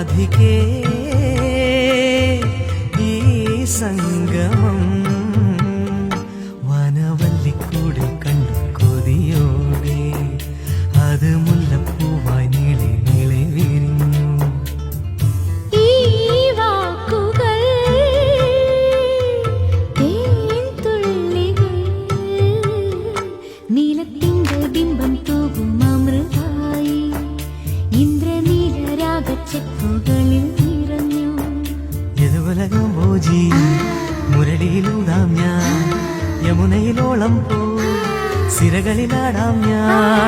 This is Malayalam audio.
രാധികേ ഈ സംഗമം വനവല്ലിക്കൂടിൽ കണ്ടു കൊതിയോടെ അത് മുല്ലപ്പൂവായി നീളെ നീളെ വിരിഞ്ഞു. ഈ വാക്കുകൾ തേൻതുള്ളികൾ നീലത്തിൻ്റെ ബിംബം തൂകും അമൃതായി ഇന്ദ്രനീലരാഗച്ചെപ്പുകളിൽ നിറഞ്ഞു. യദുവലകം ഭോജി മുരളിയിലൂടാം ഞാൻ യമുനയിലോളം പോ സിരകളിലാടാം ഞാൻ.